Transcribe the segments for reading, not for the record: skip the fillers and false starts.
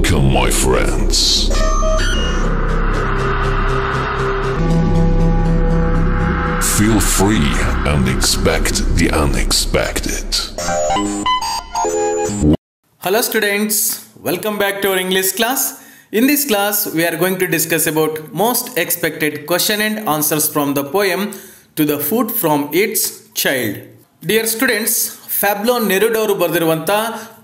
Welcome, my friends. Feel free and expect the unexpected. Hello students, welcome back to our English class. In this class, we are going to discuss about most expected question and answers from the poem To the Food from Its Child. Dear students, Pablo Neruda ಅವರು ಬರೆದಿರುವಂಥ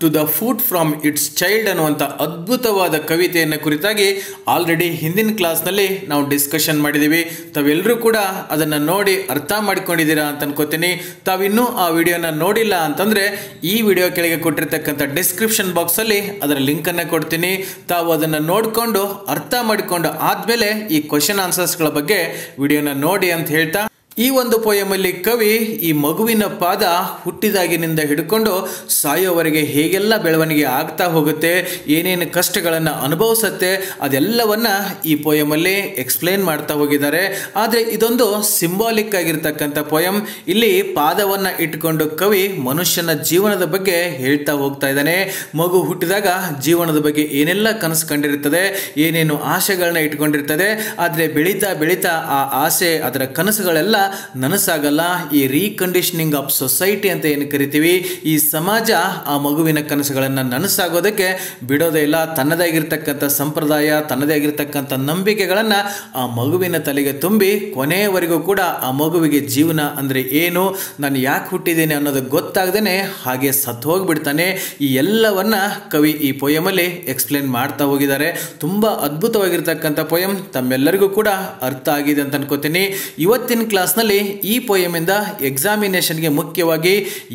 to the foot from its child ಅನ್ನುವಂಥ ಅದ್ಭುತವಾದ ಕವಿತೆಯನ್ನು ಕುರಿತಾಗಿ already ಹಿಂದಿನ ಕ್ಲಾಸ್ನಲ್ಲಿ ನಾವು discussion ಮಾಡಿದ್ದೀವಿ. ತಾವೆಲ್ಲರೂ ಕೂಡ ಅದನ್ನು ನೋಡಿ ಅರ್ಥ ಮಾಡ್ಕೊಂಡಿದ್ದೀರಾ ಅಂತ ಅನ್ಕೋತೀನಿ. ತಾವಿನ್ನೂ ಆ ವಿಡಿಯೋನ ನೋಡಿಲ್ಲ ಅಂತಂದರೆ ಈ ವಿಡಿಯೋ ಕೆಳಗೆ ಕೊಟ್ಟಿರ್ತಕ್ಕಂಥ ಡಿಸ್ಕ್ರಿಪ್ಷನ್ ಬಾಕ್ಸಲ್ಲಿ ಅದರ ಲಿಂಕನ್ನು ಕೊಡ್ತೀನಿ. ತಾವು ಅದನ್ನು ನೋಡಿಕೊಂಡು ಅರ್ಥ ಮಾಡಿಕೊಂಡು ಆದಮೇಲೆ ಈ ಕ್ವಶನ್ ಆನ್ಸರ್ಸ್ಗಳ ಬಗ್ಗೆ ವಿಡಿಯೋನ ನೋಡಿ ಅಂತ ಹೇಳ್ತಾ, ಈ ಒಂದು ಪೋಯಮಲ್ಲಿ ಕವಿ ಈ ಮಗುವಿನ ಪಾದ ಹುಟ್ಟಿದಾಗಿನಿಂದ ಹಿಡ್ಕೊಂಡು ಸಾಯೋವರೆಗೆ ಹೇಗೆಲ್ಲ ಬೆಳವಣಿಗೆ ಆಗ್ತಾ ಹೋಗುತ್ತೆ, ಏನೇನು ಕಷ್ಟಗಳನ್ನು ಅನುಭವಿಸುತ್ತೆ, ಅದೆಲ್ಲವನ್ನ ಈ ಪೋಯಮಲ್ಲಿ ಎಕ್ಸ್ಪ್ಲೇನ್ ಮಾಡ್ತಾ ಹೋಗಿದ್ದಾರೆ. ಆದರೆ ಇದೊಂದು ಸಿಂಬಾಲಿಕ್ ಆಗಿರ್ತಕ್ಕಂಥ ಪೋಯಮ್. ಇಲ್ಲಿ ಪಾದವನ್ನು ಇಟ್ಕೊಂಡು ಕವಿ ಮನುಷ್ಯನ ಜೀವನದ ಬಗ್ಗೆ ಹೇಳ್ತಾ ಹೋಗ್ತಾ ಇದ್ದಾನೆ. ಮಗು ಹುಟ್ಟಿದಾಗ ಜೀವನದ ಬಗ್ಗೆ ಏನೆಲ್ಲ ಕನಸು ಕಂಡಿರ್ತದೆ, ಏನೇನು ಆಸೆಗಳನ್ನ ಇಟ್ಕೊಂಡಿರ್ತದೆ. ಆದರೆ ಬೆಳೀತಾ ಬೆಳೀತಾ ಆ ಆಸೆ, ಅದರ ಕನಸುಗಳೆಲ್ಲ ನನಸಾಗಲ್ಲ. ಈ ರೀಕಂಡೀಷನಿಂಗ್ ಆಫ್ ಸೊಸೈಟಿ ಅಂತ ಏನು ಕರಿತೀವಿ, ಈ ಸಮಾಜ ಆ ಮಗುವಿನ ಕನಸುಗಳನ್ನು ನನಸಾಗೋದಕ್ಕೆ ಬಿಡೋದೇ ಇಲ್ಲ. ತನ್ನದಾಗಿರ್ತಕ್ಕಂಥ ಸಂಪ್ರದಾಯ, ತನ್ನದೇ ಆಗಿರ್ತಕ್ಕಂಥ ನಂಬಿಕೆಗಳನ್ನು ಆ ಮಗುವಿನ ತಲೆಗೆ ತುಂಬಿ ಕೊನೆಯವರೆಗೂ ಕೂಡ ಆ ಮಗುವಿಗೆ ಜೀವನ ಅಂದರೆ ಏನು, ನಾನು ಯಾಕೆ ಹುಟ್ಟಿದ್ದೇನೆ ಅನ್ನೋದು ಗೊತ್ತಾಗದೇನೆ ಹಾಗೆ ಸತ್ತು ಹೋಗಿಬಿಡ್ತಾನೆ. ಈ ಎಲ್ಲವನ್ನ ಕವಿ ಈ ಪೋಯಮಲ್ಲಿ ಎಕ್ಸ್ಪ್ಲೇನ್ ಮಾಡ್ತಾ ಹೋಗಿದ್ದಾರೆ. ತುಂಬ ಅದ್ಭುತವಾಗಿರ್ತಕ್ಕಂಥ ಪೋಯಮ್, ತಮ್ಮೆಲ್ಲರಿಗೂ ಕೂಡ ಅರ್ಥ ಆಗಿದೆ ಅಂತ ಅನ್ಕೋತೀನಿ. ಇವತ್ತಿನ ಕ್ಲಾಸ್ ಈ ಪೋಯಮಿಂದ ಎಕ್ಸಾಮಿನೇಷನ್ಗೆ ಮುಖ್ಯವಾಗಿ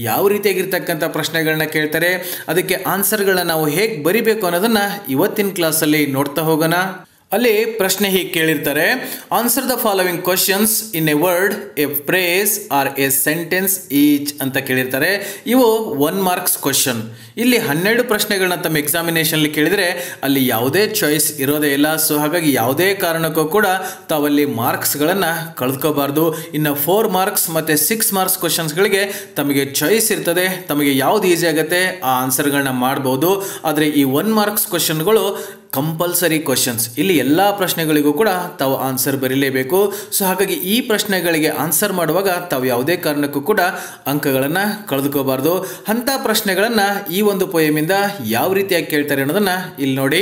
ಯಾವ ರೀತಿಯಾಗಿರ್ತಕ್ಕಂಥ ಪ್ರಶ್ನೆಗಳನ್ನ ಕೇಳ್ತಾರೆ, ಅದಕ್ಕೆ ಆನ್ಸರ್ಗಳನ್ನ ನಾವು ಹೇಗೆ ಬರಿಬೇಕು ಅನ್ನೋದನ್ನ ಇವತ್ತಿನ ಕ್ಲಾಸಲ್ಲಿ ನೋಡ್ತಾ ಹೋಗೋಣ. ಅಲ್ಲಿ ಪ್ರಶ್ನೆ ಹೀಗೆ ಕೇಳಿರ್ತಾರೆ, answer the following questions in a word, a phrase or a sentence each ಅಂತ ಕೇಳಿರ್ತಾರೆ. ಇವು 1 ಮಾರ್ಕ್ಸ್ ಕ್ವಶನ್. ಇಲ್ಲಿ 12 ಪ್ರಶ್ನೆಗಳನ್ನ ತಮ್ಮ ಎಕ್ಸಾಮಿನೇಷನ್ಲಿ ಕೇಳಿದರೆ ಅಲ್ಲಿ ಯಾವುದೇ ಚಾಯ್ಸ್ ಇರೋದೇ ಇಲ್ಲ. ಸೊ ಹಾಗಾಗಿ ಯಾವುದೇ ಕಾರಣಕ್ಕೂ ಕೂಡ ತಾವಲ್ಲಿ ಮಾರ್ಕ್ಸ್ಗಳನ್ನು ಕಳೆದುಕೋಬಾರ್ದು. ಇನ್ನು 4 ಮಾರ್ಕ್ಸ್ ಮತ್ತು 6 ಮಾರ್ಕ್ಸ್ ಕ್ವಶನ್ಸ್ಗಳಿಗೆ ತಮಗೆ ಚಾಯ್ಸ್ ಇರ್ತದೆ. ತಮಗೆ ಯಾವ್ದು ಈಸಿ ಆಗುತ್ತೆ ಆ ಆನ್ಸರ್ಗಳನ್ನ ಮಾಡ್ಬೋದು. ಆದರೆ ಈ 1 ಮಾರ್ಕ್ಸ್ ಕ್ವಶನ್ಗಳು ಕಂಪಲ್ಸರಿ ಕ್ವಶನ್ಸ್. ಇಲ್ಲಿ ಎಲ್ಲ ಪ್ರಶ್ನೆಗಳಿಗೂ ಕೂಡ ತಾವು ಆನ್ಸರ್ ಬರೀಲೇಬೇಕು. ಸೊ ಹಾಗಾಗಿ ಈ ಪ್ರಶ್ನೆಗಳಿಗೆ ಆನ್ಸರ್ ಮಾಡುವಾಗ ತಾವು ಯಾವುದೇ ಕಾರಣಕ್ಕೂ ಕೂಡ ಅಂಕಗಳನ್ನು ಕಳೆದುಕೋಬಾರ್ದು. ಅಂಥ ಪ್ರಶ್ನೆಗಳನ್ನು ಈ ಒಂದು ಪೋಯಮಿಂದ ಯಾವ ರೀತಿಯಾಗಿ ಕೇಳ್ತಾರೆ ಅನ್ನೋದನ್ನು ಇಲ್ಲಿ ನೋಡಿ.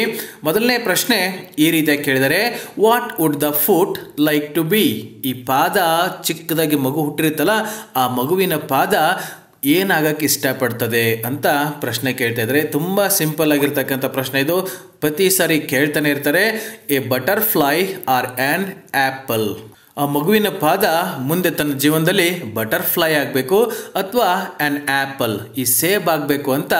ಮೊದಲನೇ ಪ್ರಶ್ನೆ ಈ ರೀತಿಯಾಗಿ ಕೇಳಿದರೆ, what would the foot like to be? ಈ ಪಾದ ಚಿಕ್ಕದಾಗಿ ಮಗು ಹುಟ್ಟಿರುತ್ತಲ್ಲ, ಆ ಮಗುವಿನ ಪಾದ ಏನಾಗಕ್ಕೆ ಇಷ್ಟಪಡ್ತದೆ ಅಂತ ಪ್ರಶ್ನೆ ಕೇಳ್ತಾ ಇದ್ದಾರೆ. ತುಂಬ ಸಿಂಪಲ್ ಆಗಿರ್ತಕ್ಕಂಥ ಪ್ರಶ್ನೆ ಇದು. ಪ್ರತಿ ಸಾರಿ ಕೇಳ್ತಾನೆ ಇರ್ತಾರೆ. A butterfly or an apple. ಆ ಮಗುವಿನ ಪಾದ ಮುಂದೆ ತನ್ನ ಜೀವನದಲ್ಲಿ ಬಟರ್ಫ್ಲೈ ಆಗಬೇಕು ಅಥವಾ ಆ್ಯನ್ ಆ್ಯಪಲ್, ಈ ಸೇಬ್ ಆಗಬೇಕು ಅಂತ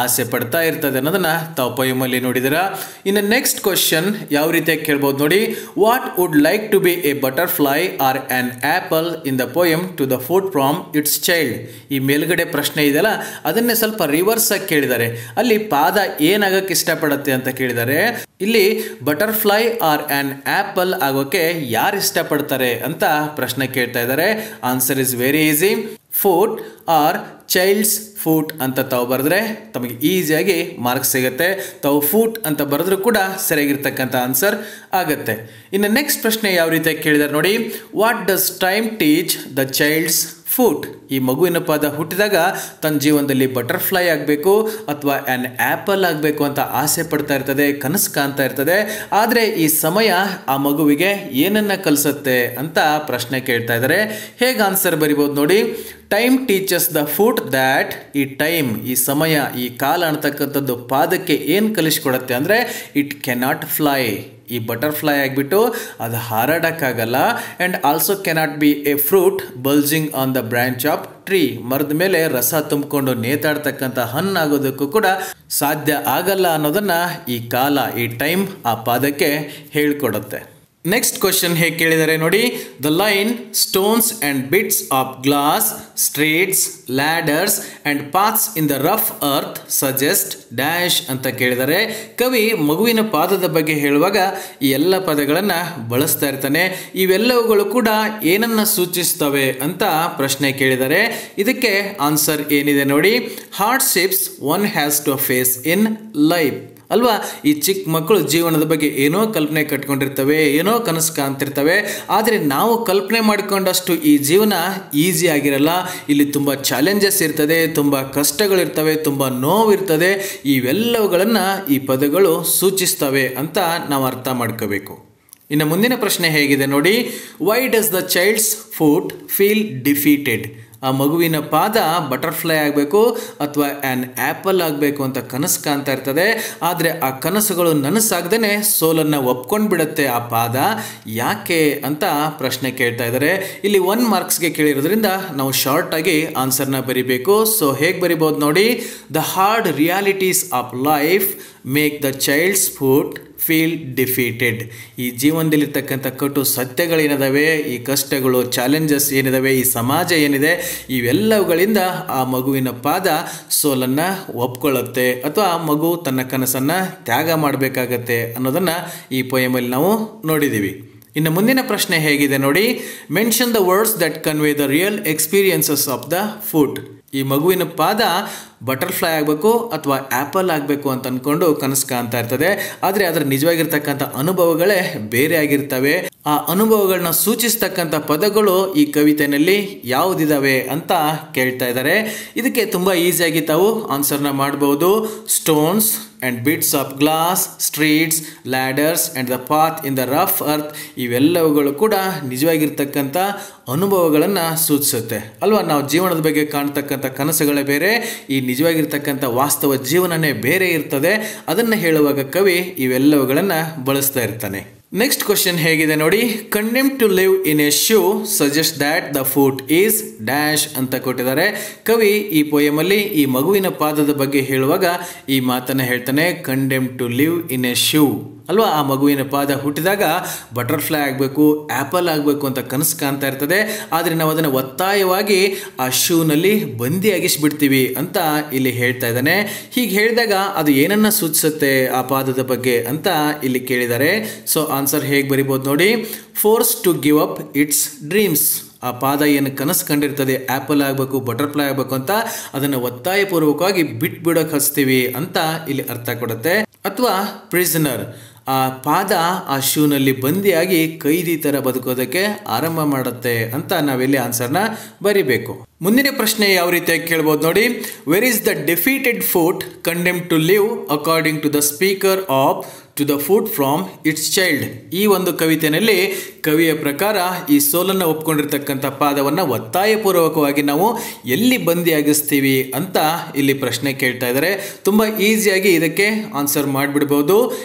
ಆಸೆ ಪಡ್ತಾ ಇರ್ತದೆ ಅನ್ನೋದನ್ನು ತಾವು ಪೋಯಮಲ್ಲಿ ನೋಡಿದಿರಾ. ಇನ್ನು ನೆಕ್ಸ್ಟ್ ಕ್ವಶನ್ ಯಾವ ರೀತಿಯಾಗಿ ಕೇಳ್ಬೋದು ನೋಡಿ. What would like to be a butterfly or an apple in the poem to the foot from its child? ಈ ಮೇಲ್ಗಡೆ ಪ್ರಶ್ನೆ ಇದೆಯಲ್ಲ, ಅದನ್ನೇ ಸ್ವಲ್ಪ ರಿವರ್ಸ್ ಆಗಿ ಕೇಳಿದ್ದಾರೆ. ಅಲ್ಲಿ ಪಾದ ಏನಾಗಕ್ಕೆ ಇಷ್ಟಪಡುತ್ತೆ ಅಂತ ಕೇಳಿದ್ದಾರೆ. ಇಲ್ಲಿ ಬಟರ್ಫ್ಲೈ ಆರ್ ಆ್ಯನ್ ಆ್ಯಪಲ್ ಆಗೋಕ್ಕೆ ಯಾರು ಇಷ್ಟಪಡ್ತಾರೆ ಅಂತ ಪ್ರಶ್ನೆ ಕೇಳ್ತಾ ಇದ್ದಾರೆ. Answer is very easy. Foot or child's foot ಅಂತ ತಾವು ಬರೆದ್ರೆ ತಮಗೆ ಈಸಿಯಾಗಿ ಮಾರ್ಕ್ಸ್ ಸಿಗುತ್ತೆ. ತಾವು ಫುಟ್ ಅಂತ ಬರೆದ್ರೂ ಕೂಡ ಸರಿಯಾಗಿರ್ತಕ್ಕಂಥ ಆನ್ಸರ್ ಆಗುತ್ತೆ. ಇನ್ನು ನೆಕ್ಸ್ಟ್ ಪ್ರಶ್ನೆ ಯಾವ ರೀತಿಯಾಗಿ ಕೇಳಿದ್ದಾರೆ ನೋಡಿ. What does time teach the child's foot? ಈ ಮಗುವಿನ ಪಾದ ಹುಟ್ಟಿದಾಗ ತನ್ನ ಜೀವನದಲ್ಲಿ ಬಟರ್ಫ್ಲೈ ಆಗಬೇಕು ಅಥವಾ ಆ್ಯನ್ ಆ್ಯಪಲ್ ಆಗಬೇಕು ಅಂತ ಆಸೆ ಪಡ್ತಾ ಇರ್ತದೆ, ಕನಸು ಕಾಣ್ತಾ ಇರ್ತದೆ. ಆದರೆ ಈ ಸಮಯ ಆ ಮಗುವಿಗೆ ಏನನ್ನ ಕಲಿಸುತ್ತೆ ಅಂತ ಪ್ರಶ್ನೆ ಕೇಳ್ತಾ ಇದ್ದಾರೆ. ಹೇಗೆ ಆನ್ಸರ್ ಬರಿಬೋದು ನೋಡಿ. Time teaches the foot that, ಈ ಟೈಮ್, ಈ ಸಮಯ, ಈ ಕಾಲ ಅಂತಕ್ಕಂಥದ್ದು ಪಾದಕ್ಕೆ ಏನು ಕಲಿಸ್ಕೊಡುತ್ತೆ ಅಂದರೆ ಇಟ್ ಕೆನಾಟ್ ಫ್ಲೈ. ಈ ಬಟರ್ಫ್ಲೈ ಆಗಿಬಿಟ್ಟು ಅದು ಹಾರಾಡಕ್ಕಾಗಲ್ಲ. And also cannot be a fruit bulging on the branch of tree. ಮರದ ಮೇಲೆ ರಸ ತುಂಬಿಕೊಂಡು ನೇತಾಡ್ತಕ್ಕಂಥ ಹಣ್ಣಾಗೋದಕ್ಕೂ ಕೂಡ ಸಾಧ್ಯ ಆಗಲ್ಲ ಅನ್ನೋದನ್ನ ಈ ಕಾಲ, ಈ ಟೈಮ್ ಆ ಪಾದಕ್ಕೆ ಹೇಳ್ಕೊಡುತ್ತೆ. ನೆಕ್ಸ್ಟ್ ಕ್ವಶನ್ ಹೇಗೆ ಕೇಳಿದ್ದಾರೆ ನೋಡಿ. The line stones and bits of glass, streets, ladders and paths in the rough earth suggest dash ಅಂತ ಕೇಳಿದ್ದಾರೆ. ಕವಿ ಮಗುವಿನ ಪಾದದ ಬಗ್ಗೆ ಹೇಳುವಾಗ ಈ ಎಲ್ಲ ಪದಗಳನ್ನು ಬಳಸ್ತಾ ಇರ್ತಾನೆ. ಇವೆಲ್ಲವುಗಳು ಕೂಡ ಏನನ್ನ ಸೂಚಿಸ್ತವೆ ಅಂತ ಪ್ರಶ್ನೆ ಕೇಳಿದ್ದಾರೆ. ಇದಕ್ಕೆ ಆನ್ಸರ್ ಏನಿದೆ ನೋಡಿ. Hardships one has to face in life. ಅಲ್ವಾ? ಈ ಚಿಕ್ಕ ಮಕ್ಕಳು ಜೀವನದ ಬಗ್ಗೆ ಏನೋ ಕಲ್ಪನೆ ಕಟ್ಕೊಂಡಿರ್ತವೆ, ಏನೋ ಕನಸು ಕಾಣ್ತಿರ್ತವೆ. ಆದರೆ ನಾವು ಕಲ್ಪನೆ ಮಾಡಿಕೊಂಡಷ್ಟು ಈ ಜೀವನ ಈಸಿ ಆಗಿರಲ್ಲ. ಇಲ್ಲಿ ತುಂಬ ಚಾಲೆಂಜಸ್ ಇರ್ತದೆ, ತುಂಬ ಕಷ್ಟಗಳಿರ್ತವೆ, ತುಂಬ ನೋವಿರ್ತದೆ. ಇವೆಲ್ಲವುಗಳನ್ನು ಈ ಪದಗಳು ಸೂಚಿಸ್ತವೆ ಅಂತ ನಾವು ಅರ್ಥ ಮಾಡ್ಕೋಬೇಕು. ಇನ್ನು ಮುಂದಿನ ಪ್ರಶ್ನೆ ಹೇಗಿದೆ ನೋಡಿ. Why does the child's foot feel defeated? ಆ ಮಗುವಿನ ಪಾದ ಬಟರ್ಫ್ಲೈ ಆಗಬೇಕು ಅಥವಾ ಆ್ಯನ್ ಆ್ಯಪಲ್ ಆಗಬೇಕು ಅಂತ ಕನಸು ಕಾಣ್ತಾ ಇರ್ತದೆ. ಆದರೆ ಆ ಕನಸುಗಳು ನನಸಾಗ್ದೇ ಸೋಲನ್ನು ಒಪ್ಕೊಂಡು ಬಿಡುತ್ತೆ ಆ ಪಾದ. ಯಾಕೆ ಅಂತ ಪ್ರಶ್ನೆ ಕೇಳ್ತಾ ಇದ್ದಾರೆ. ಇಲ್ಲಿ 1 ಮಾರ್ಕ್ಸ್ಗೆ ಕೇಳಿರೋದ್ರಿಂದ ನಾವು ಶಾರ್ಟಾಗಿ ಆನ್ಸರ್ನ ಬರಿಬೇಕು. ಸೊ ಹೇಗೆ ಬರಿಬೋದು ನೋಡಿ. The hard realities of life make the child's foot feel defeated. ಈ ಜೀವನದಲ್ಲಿರ್ತಕ್ಕಂಥ ಕಟು ಸತ್ಯಗಳೇನಿದಾವೆ, ಈ ಕಷ್ಟಗಳು, ಚಾಲೆಂಜಸ್ ಏನಿದಾವೆ, ಈ ಸಮಾಜ ಏನಿದೆ, ಇವೆಲ್ಲವುಗಳಿಂದ ಆ ಮಗುವಿನ ಪಾದ ಸೋಲನ್ನು ಒಪ್ಕೊಳ್ಳುತ್ತೆ ಅಥವಾ ಆ ಮಗು ತನ್ನ ಕನಸನ್ನು ತ್ಯಾಗ ಮಾಡಬೇಕಾಗತ್ತೆ ಅನ್ನೋದನ್ನು ಈ ಪೊಯಮಲ್ಲಿ ನಾವು ನೋಡಿದ್ದೀವಿ. ಇನ್ನು ಮುಂದಿನ ಪ್ರಶ್ನೆ ಹೇಗಿದೆ ನೋಡಿ. Mention the words that convey the real experiences of the foot. ಈ ಮಗುವಿನ ಪಾದ ಬಟರ್ಫ್ಲೈ ಆಗಬೇಕು ಅಥವಾ ಆ್ಯಪಲ್ ಆಗಬೇಕು ಅಂತ ಅಂದ್ಕೊಂಡು ಕನಸು ಕಾಣ್ತಾ ಇರ್ತದೆ. ಆದರೆ ಅದರ ನಿಜವಾಗಿರ್ತಕ್ಕಂಥ ಅನುಭವಗಳೇ ಬೇರೆ ಆಗಿರ್ತವೆ. ಆ ಅನುಭವಗಳನ್ನ ಸೂಚಿಸ್ತಕ್ಕಂಥ ಪದಗಳು ಈ ಕವಿತೆಯಲ್ಲಿ ಯಾವುದಿದಾವೆ ಅಂತ ಕೇಳ್ತಾ ಇದ್ದಾರೆ. ಇದಕ್ಕೆ ತುಂಬ ಈಸಿಯಾಗಿ ತಾವು ಆನ್ಸರ್ನ ಮಾಡ್ಬೋದು. Stones and bits of glass, streets, ladders and the path in the rough earth, ಇವೆಲ್ಲವುಗಳು ಕೂಡ ನಿಜವಾಗಿರ್ತಕ್ಕಂಥ ಅನುಭವಗಳನ್ನು ಸೂಚಿಸುತ್ತೆ ಅಲ್ವಾ? ನಾವು ಜೀವನದ ಬಗ್ಗೆ ಕಾಣ್ತಕ್ಕಂಥ ಕನಸುಗಳೇ ಬೇರೆ, ಈ ನಿಜವಾಗಿರ್ತಕ್ಕಂಥ ವಾಸ್ತವ ಜೀವನನೇ ಬೇರೆ ಇರ್ತದೆ. ಅದನ್ನು ಹೇಳುವಾಗ ಕವಿ ಇವೆಲ್ಲವುಗಳನ್ನು ಬಳಸ್ತಾ ಇರ್ತಾನೆ. ನೆಕ್ಸ್ಟ್ ಕ್ವಶನ್ ಹೇಗಿದೆ ನೋಡಿ. Condemn to live in a shoe suggest that the foot is dash ಅಂತ ಕೊಟ್ಟಿದ್ದಾರೆ. ಕವಿ ಈ ಪೊಯಮಲ್ಲಿ ಈ ಮಗುವಿನ ಪಾದದ ಬಗ್ಗೆ ಹೇಳುವಾಗ ಈ ಮಾತನ್ನು ಹೇಳ್ತಾನೆ. Condemn to live in a shoe ಅಲ್ವಾ? ಆ ಮಗುವಿನ ಪಾದ ಹುಟ್ಟಿದಾಗ ಬಟರ್ಫ್ಲೈ ಆಗಬೇಕು, ಆ್ಯಪಲ್ ಆಗಬೇಕು ಅಂತ ಕನಸು ಕಾಣ್ತಾ ಇರ್ತದೆ. ಆದರೆ ನಾವು ಅದನ್ನು ಒತ್ತಾಯವಾಗಿ ಆ ಶೂನಲ್ಲಿ ಬಂದಿಯಾಗಿಸ್ಬಿಡ್ತೀವಿ ಅಂತ ಇಲ್ಲಿ ಹೇಳ್ತಾ ಇದ್ದಾನೆ. ಹೀಗೆ ಹೇಳಿದಾಗ ಅದು ಏನನ್ನ ಸೂಚಿಸುತ್ತೆ ಆ ಪಾದದ ಬಗ್ಗೆ ಅಂತ ಇಲ್ಲಿ ಕೇಳಿದ್ದಾರೆ. ಸೊ ಆನ್ಸರ್ ಹೇಗೆ ಬರಿಬೋದು ನೋಡಿ. Force to give up its dreams. ಆ ಪಾದ ಏನು ಕನಸು ಕಂಡಿರ್ತದೆ, ಆ್ಯಪಲ್ ಆಗಬೇಕು, ಬಟರ್ಫ್ಲೈ ಆಗಬೇಕು ಅಂತ, ಅದನ್ನು ಒತ್ತಾಯಪೂರ್ವಕವಾಗಿ ಬಿಟ್ಬಿಡೋಕೆ ಹಚ್ತೀವಿ ಅಂತ ಇಲ್ಲಿ ಅರ್ಥ ಕೊಡುತ್ತೆ. ಅಥವಾ ಪ್ರಿಸನರ್, ಆ ಪಾದ ಆ ಶೂನಲ್ಲಿ ಬಂದಿಯಾಗಿ ಕೈದಿ ಥರ ಬದುಕೋದಕ್ಕೆ ಆರಂಭ ಮಾಡುತ್ತೆ ಅಂತ ನಾವಿಲ್ಲಿ ಆನ್ಸರ್ನ ಬರಿಬೇಕು. ಮುಂದಿನ ಪ್ರಶ್ನೆ ಯಾವ ರೀತಿಯಾಗಿ ಕೇಳ್ಬೋದು ನೋಡಿ. Where is the defeated foot condemn to live according to the speaker of to the foot from its child. ಈ ಒಂದು ಕವಿತೆಯಲ್ಲಿ ಕವಿಯ ಪ್ರಕಾರ ಈ ಸೋಲನ್ನು ಒಪ್ಕೊಂಡಿರ್ತಕ್ಕಂಥ ಪಾದವನ್ನು ಒತ್ತಾಯಪೂರ್ವಕವಾಗಿ ನಾವು ಎಲ್ಲಿ ಬಂದಿಯಾಗಿಸ್ತೀವಿ ಅಂತ ಇಲ್ಲಿ ಪ್ರಶ್ನೆ ಕೇಳ್ತಾ ಇದ್ದಾರೆ. ತುಂಬ ಈಸಿಯಾಗಿ ಇದಕ್ಕೆ ಆನ್ಸರ್ ಮಾಡಿಬಿಡ್ಬೋದು.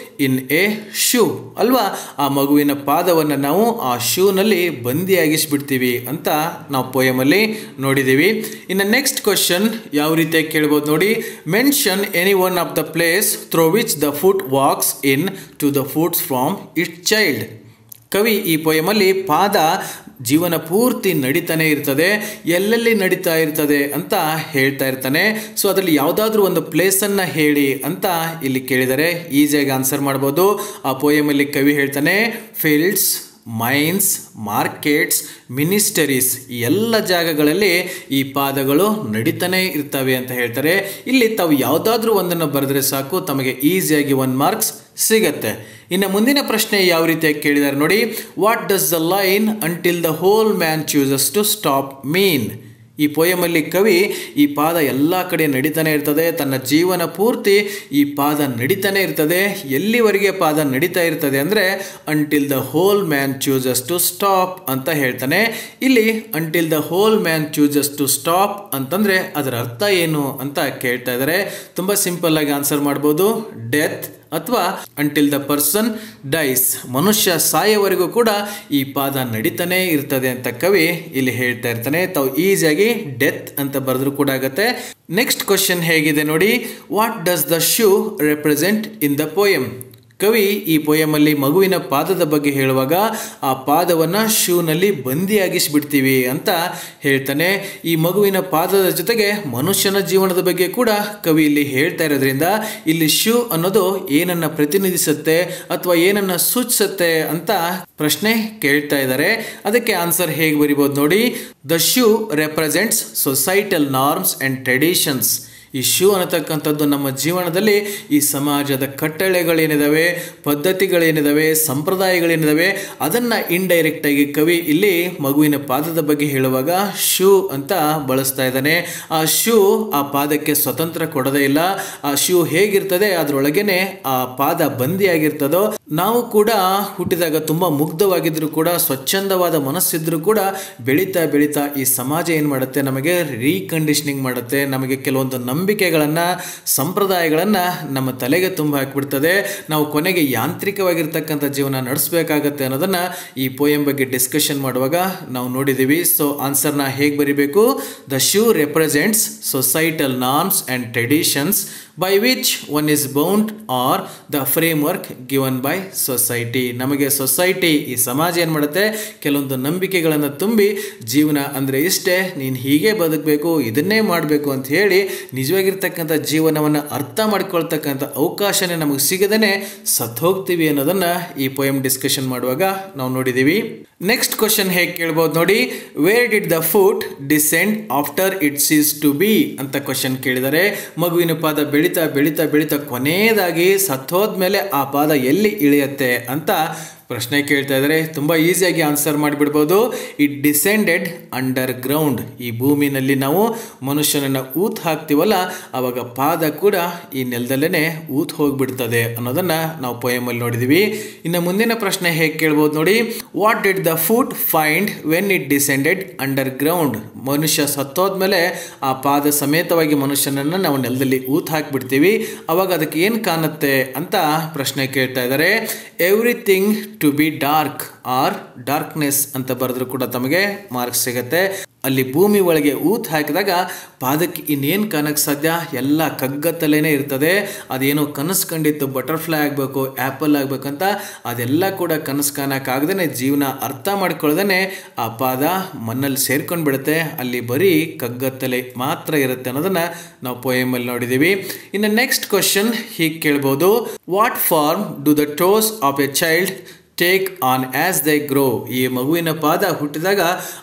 ಇನ್ ಎ ಶೂ ಅಲ್ವಾ? ಆ ಮಗುವಿನ ಪಾದವನ್ನು ನಾವು ಆ ಶೂನಲ್ಲಿ ಬಂದಿಯಾಗಿಸ್ಬಿಡ್ತೀವಿ ಅಂತ ನಾವು ಪೊಯಮಲ್ಲಿ ನೋಡಿದ್ದೀವಿ. ಇನ್ನು ನೆಕ್ಸ್ಟ್ ಕ್ವಶನ್ ಯಾವ ರೀತಿಯಾಗಿ ಕೇಳ್ಬೋದು ನೋಡಿ. Mention any one of the place through which the foot walks in to the foot's from its child. ಕವಿ ಈ ಪೊಯಮಲ್ಲಿ ಪಾದ ಜೀವನ ಪೂರ್ತಿ ನಡೀತಾನೆ ಇರ್ತದೆ, ಎಲ್ಲೆಲ್ಲಿ ನಡೀತಾ ಇರ್ತದೆ ಅಂತ ಹೇಳ್ತಾ ಇರ್ತಾನೆ. ಸೊ ಅದರಲ್ಲಿ ಯಾವುದಾದ್ರೂ ಒಂದು ಪ್ಲೇಸನ್ನು ಹೇಳಿ ಅಂತ ಇಲ್ಲಿ ಕೇಳಿದರೆ ಈಸಿಯಾಗಿ ಆನ್ಸರ್ ಮಾಡ್ಬೋದು. ಆ ಪೊಯಮಲ್ಲಿ ಕವಿ ಹೇಳ್ತಾನೆ ಫೀಲ್ಡ್ಸ್, ಮೈನ್ಸ್, ಮಾರ್ಕೆಟ್ಸ್, ಮಿನಿಸ್ಟರೀಸ್, ಈ ಎಲ್ಲ ಜಾಗಗಳಲ್ಲಿ ಈ ಪಾದಗಳು ನಡೀತಾನೆ ಇರ್ತವೆ ಅಂತ ಹೇಳ್ತಾರೆ. ಇಲ್ಲಿ ತಾವು ಯಾವುದಾದ್ರೂ ಒಂದನ್ನು ಬರೆದ್ರೆ ಸಾಕು, ತಮಗೆ ಈಸಿಯಾಗಿ 1 ಮಾರ್ಕ್ಸ್ ಸಿಗತ್ತೆ. ಇನ್ನು ಮುಂದಿನ ಪ್ರಶ್ನೆ ಯಾವ ರೀತಿಯಾಗಿ ಕೇಳಿದ್ದಾರೆ ನೋಡಿ. What does the line until the whole man chooses to stop mean? ಈ ಪೊಯಮಲ್ಲಿ ಕವಿ ಈ ಪಾದ ಎಲ್ಲ ಕಡೆ ನಡೀತಾನೆ ಇರ್ತದೆ, ತನ್ನ ಜೀವನ ಪೂರ್ತಿ ಈ ಪಾದ ನಡೀತಾನೆ ಇರ್ತದೆ. ಎಲ್ಲಿವರೆಗೆ ಪಾದ ನಡೀತಾ ಇರ್ತದೆ ಅಂದರೆ until the whole man chooses to stop ಅಂತ ಹೇಳ್ತಾನೆ. ಇಲ್ಲಿ until the whole man chooses to stop ಅಂತಂದರೆ ಅದರ ಅರ್ಥ ಏನು ಅಂತ ಕೇಳ್ತಾ ಇದ್ದಾರೆ. ತುಂಬ ಸಿಂಪಲ್ ಆಗಿ ಆನ್ಸರ್ ಮಾಡ್ಬೋದು. ಡೆತ್ ಅಥವಾ ಅಂಟಿಲ್ ದ ಪರ್ಸನ್ ಡೈಸ್, ಮನುಷ್ಯ ಸಾಯೋವರೆಗೂ ಕೂಡ ಈ ಪಾದ ನಡೀತಾನೆ ಇರ್ತದೆ ಅಂತ ಕವಿ ಇಲ್ಲಿ ಹೇಳ್ತಾ ಇರ್ತಾನೆ. ತಾವು ಈಸಿಯಾಗಿ ಡೆತ್ ಅಂತ ಬರೆದ್ರು ಕೂಡ ಆಗತ್ತೆ. ನೆಕ್ಸ್ಟ್ ಕ್ವಶನ್ ಹೇಗಿದೆ ನೋಡಿ. What does the shoe represent in the poem? ಕವಿ ಈ ಪೊಯಮಲ್ಲಿ ಮಗುವಿನ ಪಾದದ ಬಗ್ಗೆ ಹೇಳುವಾಗ ಆ ಪಾದವನ್ನು ಶೂನಲ್ಲಿ ಬಂದಿಯಾಗಿಸ್ಬಿಡ್ತೀವಿ ಅಂತ ಹೇಳ್ತಾನೆ. ಈ ಮಗುವಿನ ಪಾದದ ಜೊತೆಗೆ ಮನುಷ್ಯನ ಜೀವನದ ಬಗ್ಗೆ ಕೂಡ ಕವಿ ಇಲ್ಲಿ ಹೇಳ್ತಾ ಇರೋದ್ರಿಂದ ಇಲ್ಲಿ ಶೂ ಅನ್ನೋದು ಏನನ್ನ ಪ್ರತಿನಿಧಿಸುತ್ತೆ ಅಥವಾ ಏನನ್ನ ಸೂಚಿಸುತ್ತೆ ಅಂತ ಪ್ರಶ್ನೆ ಕೇಳ್ತಾ ಇದ್ದಾರೆ. ಅದಕ್ಕೆ ಆನ್ಸರ್ ಹೇಗೆ ಬರಿಬೋದು ನೋಡಿ. The shoe represents societal norms and traditions. ಈ ಶೂ ಅನ್ನತಕ್ಕಂಥದ್ದು ನಮ್ಮ ಜೀವನದಲ್ಲಿ ಈ ಸಮಾಜದ ಕಟ್ಟಳೆಗಳೇನಿದಾವೆ, ಪದ್ಧತಿಗಳೇನಿದಾವೆ, ಸಂಪ್ರದಾಯಗಳೇನಿದಾವೆ ಅದನ್ನು ಇಂಡೈರೆಕ್ಟ್ ಆಗಿ ಕವಿ ಇಲ್ಲಿ ಮಗುವಿನ ಪಾದದ ಬಗ್ಗೆ ಹೇಳುವಾಗ ಶೂ ಅಂತ ಬಳಸ್ತಾ ಇದ್ದಾನೆ. ಆ ಶೂ ಆ ಪಾದಕ್ಕೆ ಸ್ವತಂತ್ರ ಕೊಡೋದೇ ಇಲ್ಲ. ಆ ಶೂ ಹೇಗಿರ್ತದೆ ಅದರೊಳಗೇನೆ ಆ ಪಾದ ಬಂದಿಯಾಗಿರ್ತದೋ. ನಾವು ಕೂಡ ಹುಟ್ಟಿದಾಗ ತುಂಬಾ ಮುಗ್ಧವಾಗಿದ್ರು ಕೂಡ, ಸ್ವಚ್ಛಂದವಾದ ಮನಸ್ಸಿದ್ರು ಕೂಡ ಬೆಳೀತಾ ಬೆಳೀತಾ ಈ ಸಮಾಜ ಏನು ಮಾಡುತ್ತೆ, ನಮಗೆ ರೀಕಂಡೀಷನಿಂಗ್ ಮಾಡುತ್ತೆ. ನಮಗೆ ಕೆಲವೊಂದು ನಂಬಿಕೆಗಳನ್ನ, ಸಂಪ್ರದಾಯಗಳನ್ನ ನಮ್ಮ ತಲೆಗೆ ತುಂಬ ಹಾಕಿಬಿಡ್ತದೆ. ನಾವು ಕೊನೆಗೆ ಯಾಂತ್ರಿಕವಾಗಿರ್ತಕ್ಕಂಥ ಜೀವನ ನಡೆಸಬೇಕಾಗತ್ತೆ ಅನ್ನೋದನ್ನ ಈ ಪೋಯಂ ಬಗ್ಗೆ ಡಿಸ್ಕಷನ್ ಮಾಡುವಾಗ ನಾವು ನೋಡಿದ್ದೀವಿ. ಸೊ ಆನ್ಸರ್ನ ಹೇಗೆ ಬರಿಬೇಕು? The shoe represents societal norms and traditions by which one is bound or the framework given by society. ನಮಗೆ ಸೊಸೈಟಿ, ಈ ಸಮಾಜ ಏನು ಮಾಡುತ್ತೆ, ಕೆಲವೊಂದು ನಂಬಿಕೆಗಳನ್ನು ತುಂಬಿ ಜೀವನ ಅಂದರೆ ಇಷ್ಟೇ, ನೀನು ಹೀಗೆ ಬದುಕಬೇಕು, ಇದನ್ನೇ ಮಾಡಬೇಕು ಅಂತ ಹೇಳಿ ನಿಜವಾಗಿರ್ತಕ್ಕಂಥ ಜೀವನವನ್ನು ಅರ್ಥ ಮಾಡ್ಕೊಳ್ತಕ್ಕಂಥ ಅವಕಾಶನೇ ನಮಗೆ ಸಿಗದೇ ಸತ್ತು ಹೋಗ್ತೀವಿ ಅನ್ನೋದನ್ನು ಈ ಪೋಯಮ್ ಡಿಸ್ಕಷನ್ ಮಾಡುವಾಗ ನಾವು ನೋಡಿದ್ದೀವಿ. ನೆಕ್ಸ್ಟ್ ಕ್ವಶನ್ ಹೇಗೆ ಕೇಳ್ಬೋದು ನೋಡಿ. Where did the foot descend after it sees to be ಅಂತ ಕ್ವಶನ್ ಕೇಳಿದರೆ, ಮಗುವಿನ ಪಾದ ಬೆಳೀತಾ ಬೆಳೀತಾ ಬೆಳೀತಾ ಕೊನೆಯದಾಗಿ ಸತ್ತೋದ್ಮೇಲೆ ಆ ಪಾದ ಎಲ್ಲಿ ಇಳಿಯುತ್ತೆ ಅಂತ ಪ್ರಶ್ನೆ ಕೇಳ್ತಾ ಇದ್ದಾರೆ. ತುಂಬ ಈಸಿಯಾಗಿ ಆನ್ಸರ್ ಮಾಡಿಬಿಡ್ಬೋದು. It descended underground. ಈ ಭೂಮಿನಲ್ಲಿ ನಾವು ಮನುಷ್ಯನನ್ನು ಊತ್ ಹಾಕ್ತೀವಲ್ಲ, ಆವಾಗ ಪಾದ ಕೂಡ ಈ ನೆಲದಲ್ಲೇ ಊತ್ ಹೋಗ್ಬಿಡ್ತದೆ ಅನ್ನೋದನ್ನು ನಾವು ಪೋಯಮಲ್ಲಿ ನೋಡಿದ್ದೀವಿ. ಇನ್ನು ಮುಂದಿನ ಪ್ರಶ್ನೆ ಹೇಗೆ ಕೇಳ್ಬೋದು ನೋಡಿ. What did the foot find when it descended under ground? ಮನುಷ್ಯ ಸತ್ತೋದ್ಮೇಲೆ ಆ ಪಾದ ಸಮೇತವಾಗಿ ಮನುಷ್ಯನನ್ನು ನಾವು ನೆಲದಲ್ಲಿ ಊತ್ ಹಾಕಿಬಿಡ್ತೀವಿ, ಅವಾಗ ಅದಕ್ಕೆ ಏನು ಕಾಣುತ್ತೆ ಅಂತ ಪ್ರಶ್ನೆ ಕೇಳ್ತಾ ಇದ್ದಾರೆ. Everything to be dark or darkness ಅಂತ ಬರೆದ್ರು ಕೂಡ ತಮಗೆ ಮಾರ್ಕ್ಸ್ ಸಿಗುತ್ತೆ. ಅಲ್ಲಿ ಭೂಮಿ ಒಳಗೆ ಊತ್ ಹಾಕಿದಾಗ ಪಾದಕ್ಕೆ ಇನ್ನೇನು ಕಾಣಕ್ಕೆ ಸಾಧ್ಯ? ಎಲ್ಲ ಕಗ್ಗತ್ತಲೇನೆ ಇರ್ತದೆ. ಅದೇನೋ ಕನಸು ಕಂಡಿತ್ತು, ಬಟರ್ಫ್ಲೈ ಆಗಬೇಕು, ಆ್ಯಪಲ್ ಆಗಬೇಕಂತ, ಅದೆಲ್ಲ ಕೂಡ ಕನಸು ಕಾಣಕ್ಕಾಗ್ದೇ ಜೀವನ ಅರ್ಥ ಮಾಡ್ಕೊಳ್ದೇ ಆ ಪಾದ ಮಣ್ಣಲ್ಲಿ ಸೇರ್ಕೊಂಡು ಬಿಡುತ್ತೆ. ಅಲ್ಲಿ ಬರೀ ಕಗ್ಗತ್ತಲೆ ಮಾತ್ರ ಇರುತ್ತೆ ಅನ್ನೋದನ್ನು ನಾವು ಪೋಯಮಲ್ಲಿ ನೋಡಿದ್ದೀವಿ. ಇನ್ನು ನೆಕ್ಸ್ಟ್ ಕ್ವಶನ್ ಹೀಗೆ ಕೇಳ್ಬೋದು. What form do the toes of a child take on as they grow? ಈ ಮಗುವಿನ ಪಾದ ಹುಟ್ಟಿದಾಗ